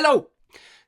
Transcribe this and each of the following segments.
Hello!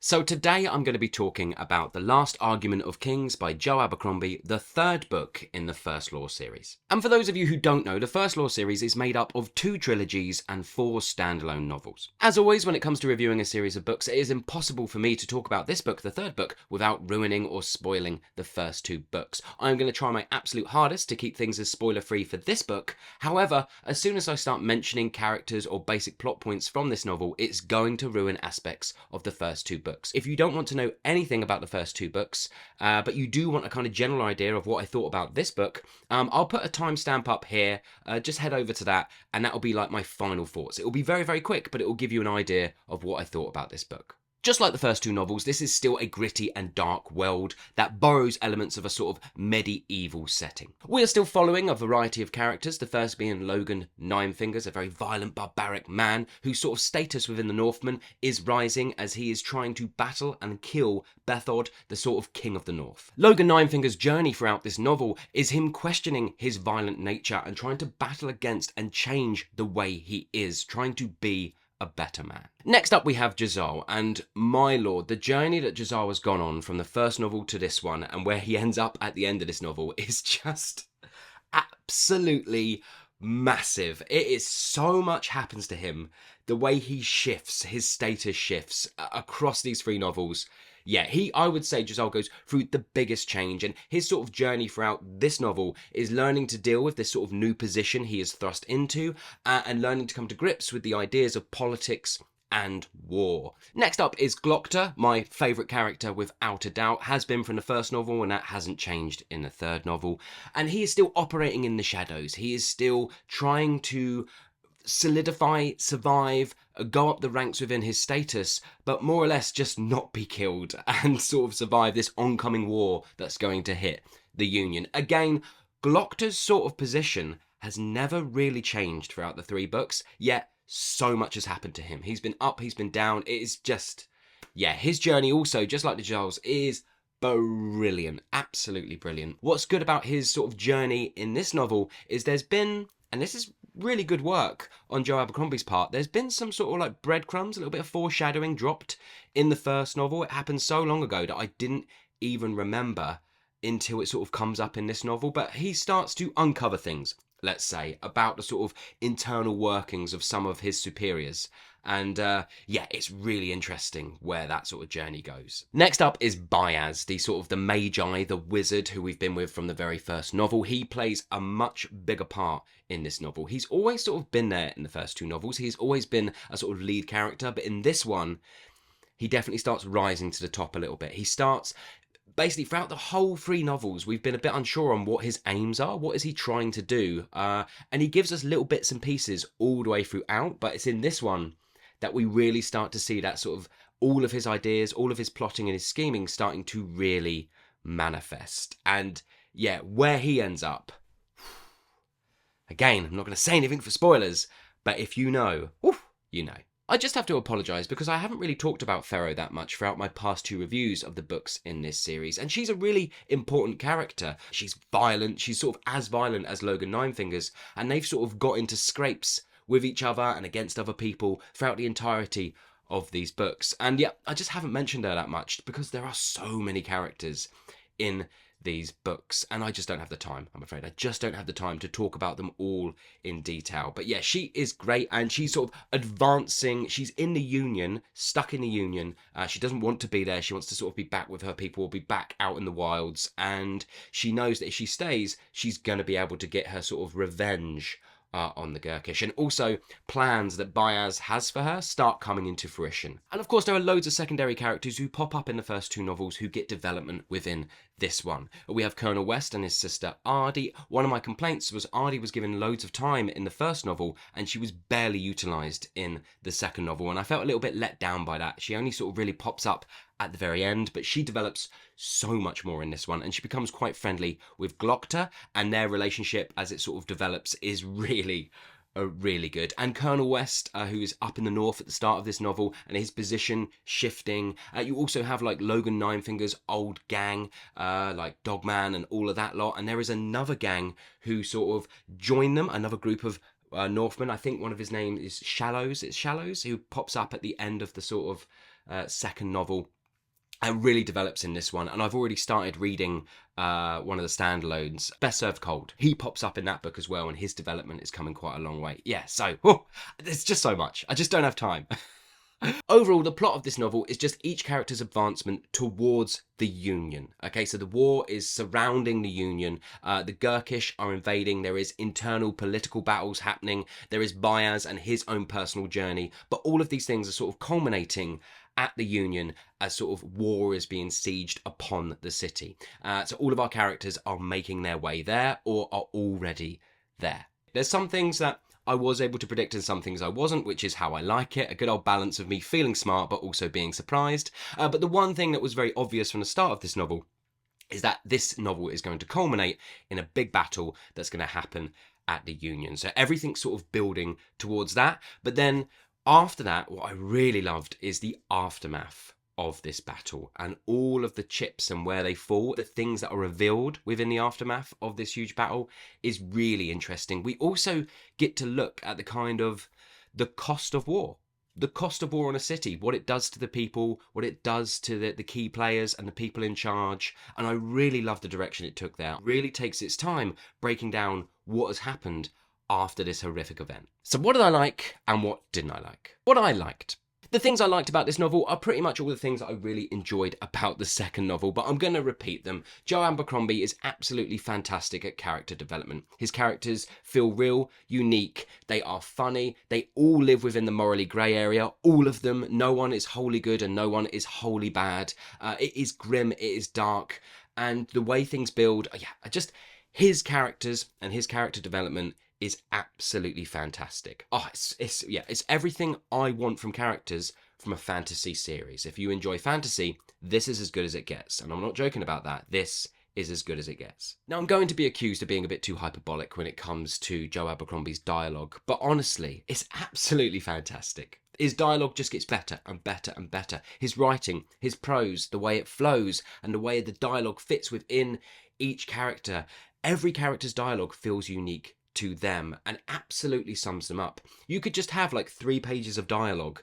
So today I'm going to be talking about The Last Argument of Kings by Joe Abercrombie, the third book in the First Law series. And for those of you who don't know, the First Law series is made up of 2 trilogies and 4 standalone novels. As always, when it comes to reviewing a series of books, it is impossible for me to talk about this book, the third book, without ruining or spoiling the first 2 books. I'm going to try my absolute hardest to keep things as spoiler-free for this book. However, as soon as I start mentioning characters or basic plot points from this novel, it's going to ruin aspects of the first 2 books. If you don't want to know anything about the first 2 books, but you do want a kind of general idea of what I thought about this book, I'll put a timestamp up here. Just head over to that, and that'll be like my final thoughts. It will be very, very quick, but it will give you an idea of what I thought about this book. Just like the first 2 novels, this is still a gritty and dark world that borrows elements of a sort of medieval setting. We are still following a variety of characters, the first being Logen Ninefingers, a very violent, barbaric man whose sort of status within the Northmen is rising as he is trying to battle and kill Bethod, the sort of king of the North. Logen Ninefingers' journey throughout this novel is him questioning his violent nature and trying to battle against and change the way he is, trying to be a better man. Next up we have Jezal, and my lord, the journey that Jezal has gone on from the first novel to this one, and where he ends up at the end of this novel, is just absolutely massive. It is so much happens to him, the way he shifts, his status shifts across these 3 novels. Yeah, I would say Jezal goes through the biggest change, and his sort of journey throughout this novel is learning to deal with this sort of new position he is thrust into, and learning to come to grips with the ideas of politics and war. Next up is Glokta, my favourite character without a doubt, has been from the first novel, and that hasn't changed in the third novel. And he is still operating in the shadows. He is still trying to solidify, survive, go up the ranks within his status, but more or less just not be killed and sort of survive this oncoming war that's going to hit the Union. Again, Glokta's sort of position has never really changed throughout the 3 books, yet so much has happened to him. He's been up, he's been down. It is just, yeah, his journey also, just like the Jezal's, is brilliant, absolutely brilliant. What's good about his sort of journey in this novel is there's been, and this is really good work on Joe Abercrombie's part, there's been some sort of like breadcrumbs, a little bit of foreshadowing dropped in the first novel. It happened so long ago that I didn't even remember until it sort of comes up in this novel, but he starts to uncover things, let's say, about the sort of internal workings of some of his superiors. And yeah, it's really interesting where that sort of journey goes. Next up is Bayaz, the sort of the magi, the wizard who we've been with from the very first novel. He plays a much bigger part in this novel. He's always sort of been there in the first 2 novels. He's always been a sort of lead character, but in this one, he definitely starts rising to the top a little bit. He starts, basically throughout the whole 3 novels, we've been a bit unsure on what his aims are, what is he trying to do, and he gives us little bits and pieces all the way throughout, but it's in this one that we really start to see that sort of all of his ideas, all of his plotting and his scheming starting to really manifest. And yeah, where he ends up, again, I'm not going to say anything for spoilers, but if you know, you know. I just have to apologise because I haven't really talked about Pharaoh that much throughout my past 2 reviews of the books in this series, and she's a really important character. She's violent, she's sort of as violent as Logen Ninefingers, and they've sort of got into scrapes with each other and against other people throughout the entirety of these books. And yeah, I just haven't mentioned her that much because there are so many characters in these books, and I just don't have the time, I'm afraid. I just don't have the time to talk about them all in detail. But yeah, she is great, and she's sort of advancing. She's in the Union, stuck in the Union. She doesn't want to be there. She wants to sort of be back with her people, be back out in the wilds, and she knows that if she stays, she's going to be able to get her sort of revenge on the Gurkish, and also plans that Bayaz has for her start coming into fruition. And of course there are loads of secondary characters who pop up in the first 2 novels who get development within this one. We have Colonel West and his sister Ardy. One of my complaints was Ardy was given loads of time in the first novel and she was barely utilised in the second novel, and I felt a little bit let down by that. She only sort of really pops up at the very end, but she develops so much more in this one, and she becomes quite friendly with Glokta, and their relationship as it sort of develops is really good. And Colonel West, who is up in the north at the start of this novel, and his position shifting. You also have like Logen Ninefingers' old gang, like Dogman and all of that lot, and there is another gang who sort of join them, another group of Northmen. I think one of his name is Shallows. It's Shallows, who pops up at the end of the sort of second novel. And really develops in this one, and I've already started reading one of the standalones, Best Served Cold. He pops up in that book as well, and his development is coming quite a long way. Yeah, so there's just so much. I just don't have time. Overall, the plot of this novel is just each character's advancement towards the Union. Okay, so the war is surrounding the Union. The Gurkish are invading. There is internal political battles happening. There is Bayaz and his own personal journey. But all of these things are sort of culminating at the Union as sort of war is being sieged upon the city. So all of our characters are making their way there or are already there. There's some things that I was able to predict and some things I wasn't, which is how I like it. A good old balance of me feeling smart but also being surprised. But the one thing that was very obvious from the start of this novel is that this novel is going to culminate in a big battle that's going to happen at the Union. So everything's sort of building towards that. But then after that, what I really loved is the aftermath of this battle and all of the chips and where they fall, the things that are revealed within the aftermath of this huge battle is really interesting. We also get to look at the kind of the cost of war. The cost of war on a city, what it does to the people, what it does to the key players and the people in charge. And I really love the direction it took there. It really takes its time breaking down what has happened after this horrific event. So what did I like and what didn't I like? What I liked. The things I liked about this novel are pretty much all the things that I really enjoyed about the second novel, but I'm going to repeat them. Joe Abercrombie is absolutely fantastic at character development. His characters feel real, unique, they are funny, they all live within the morally grey area, all of them. No one is wholly good and no one is wholly bad. It is grim, it is dark, and the way things build, just his characters and his character development is absolutely fantastic. It's everything I want from characters from a fantasy series. If you enjoy fantasy, this is as good as it gets. And I'm not joking about that. This is as good as it gets. Now, I'm going to be accused of being a bit too hyperbolic when it comes to Joe Abercrombie's dialogue, but honestly, it's absolutely fantastic. His dialogue just gets better and better and better. His writing, his prose, the way it flows, and the way the dialogue fits within each character. Every character's dialogue feels unique to them and absolutely sums them up. You could just have like 3 pages of dialogue,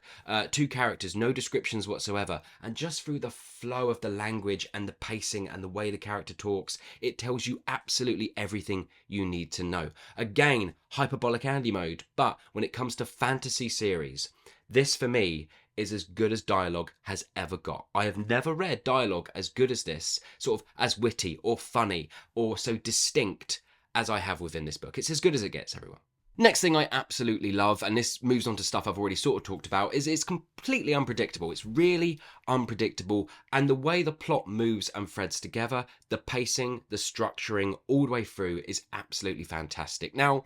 2 characters, no descriptions whatsoever, and just through the flow of the language and the pacing and the way the character talks, it tells you absolutely everything you need to know. Again, hyperbolic Andy mode, but when it comes to fantasy series, this for me is as good as dialogue has ever got. I have never read dialogue as good as this, sort of as witty or funny or so distinct as I have within this book. It's as good as it gets, everyone. Next thing I absolutely love, and this moves on to stuff I've already sort of talked about, is it's completely unpredictable. It's really unpredictable, and the way the plot moves and threads together, the pacing, the structuring, all the way through is absolutely fantastic. Now,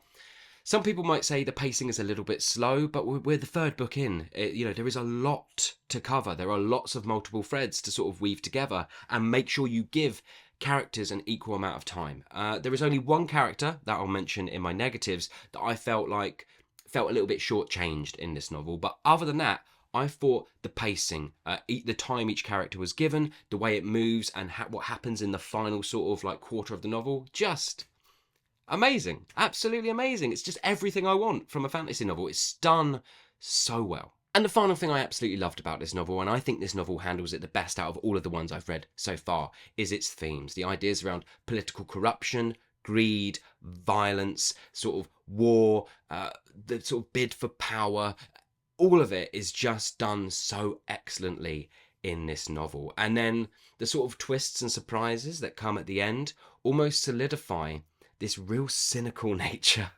some people might say the pacing is a little bit slow, but we're the 3rd book in. There is a lot to cover. There are lots of multiple threads to sort of weave together and make sure you give characters an equal amount of time. There is only one character that I'll mention in my negatives that I felt a little bit shortchanged in this novel, but other than that, I thought the pacing, the time each character was given, the way it moves, and what happens in the final sort of like quarter of the novel, just amazing. Absolutely amazing. It's just everything I want from a fantasy novel. It's done so well. And the final thing I absolutely loved about this novel, and I think this novel handles it the best out of all of the ones I've read so far, is its themes. The ideas around political corruption, greed, violence, sort of war, the sort of bid for power. All of it is just done so excellently in this novel. And then the sort of twists and surprises that come at the end almost solidify this real cynical nature.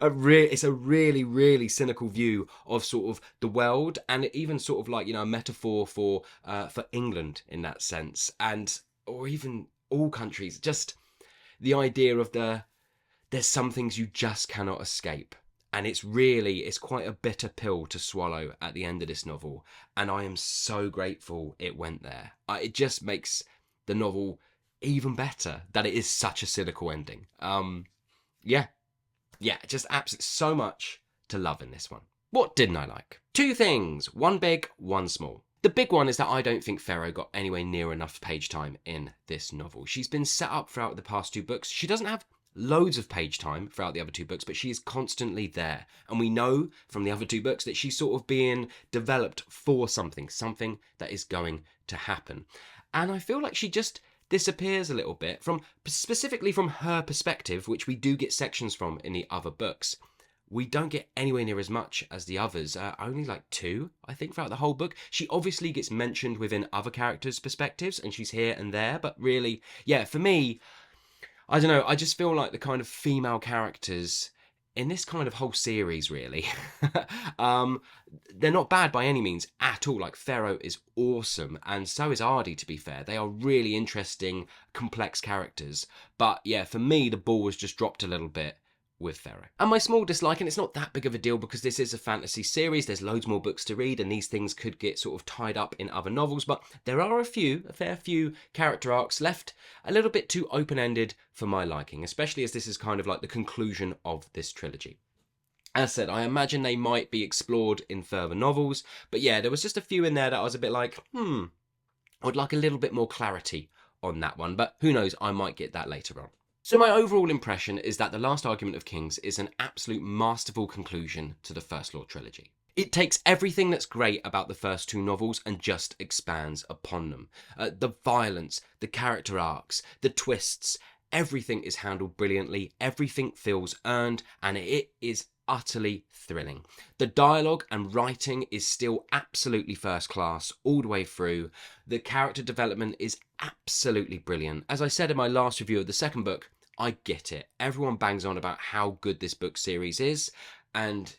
It's a really, really cynical view of sort of the world, and even sort of like, a metaphor for England in that sense, or even all countries. Just the idea of there's some things you just cannot escape. And it's quite a bitter pill to swallow at the end of this novel. And I am so grateful it went there. It just makes the novel even better that it is such a cynical ending. Just absolutely so much to love in this one. What didn't I like? 2 things, one big, one small. The big one is that I don't think Pharaoh got anywhere near enough page time in this novel. She's been set up throughout the past 2 books. She doesn't have loads of page time throughout the other two books, but she is constantly there. And we know from the other two books that she's sort of being developed for something that is going to happen. And I feel like she just disappears a little bit, specifically from her perspective, which we do get sections from in the other books. We don't get anywhere near as much as the others, only like 2, I think, throughout the whole book. She obviously gets mentioned within other characters' perspectives, and she's here and there, but really, yeah, for me, I don't know, I just feel like the kind of female characters in this kind of whole series, really, they're not bad by any means at all. Like, Pharaoh is awesome, and so is Ardi, to be fair. They are really interesting, complex characters, but yeah, for me, the ball was just dropped a little bit with Pharaoh. And my small dislike, and it's not that big of a deal because this is a fantasy series, there's loads more books to read and these things could get sort of tied up in other novels, but there are a fair few character arcs left a little bit too open-ended for my liking, especially as this is kind of like the conclusion of this trilogy. As said, I imagine they might be explored in further novels, but yeah, there was just a few in there that I was a bit like, I would like a little bit more clarity on that one, but who knows, I might get that later on. So my overall impression is that The Last Argument of Kings is an absolute masterful conclusion to the First Law trilogy. It takes everything that's great about the first 2 novels and just expands upon them. The violence, the character arcs, the twists, everything is handled brilliantly, everything feels earned, and it is utterly thrilling. The dialogue and writing is still absolutely first class all the way through. The character development is absolutely brilliant. As I said in my last review of the second book, I get it. Everyone bangs on about how good this book series is, and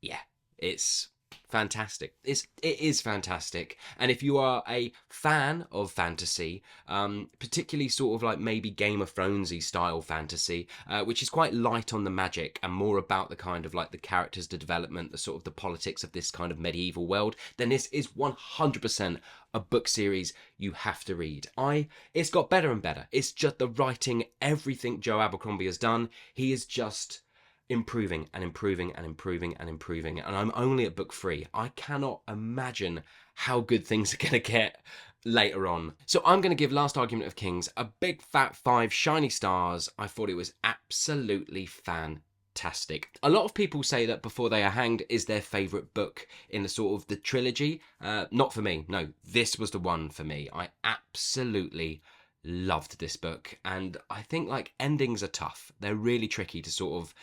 yeah, it's fantastic. It is fantastic. And if you are a fan of fantasy, particularly sort of like maybe Game of Thronesy style fantasy, which is quite light on the magic and more about the kind of like the characters, the development, the sort of the politics of this kind of medieval world, then this is 100% a book series you have to read. It's got better and better. It's just the writing, everything Joe Abercrombie has done. He is just improving and improving and improving and improving, and I'm only at book 3. I cannot imagine how good things are going to get later on. So I'm going to give Last Argument of Kings a big fat 5 shiny stars. I thought it was absolutely fantastic. A lot of people say that Before They Are Hanged is their favourite book in the sort of the trilogy. Not for me. No, this was the one for me. I absolutely loved this book, and I think like endings are tough. They're really tricky to sort of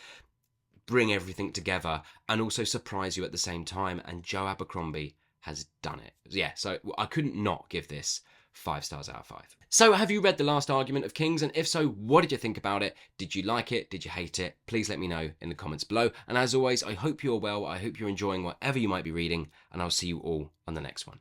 bring everything together and also surprise you at the same time, and Joe Abercrombie has done it. Yeah, so I couldn't not give this 5 stars out of 5. So have you read The Last Argument of Kings, and if so, what did you think about it? Did you like it? Did you hate it? Please let me know in the comments below, and as always, I hope you're well, I hope you're enjoying whatever you might be reading, and I'll see you all on the next one.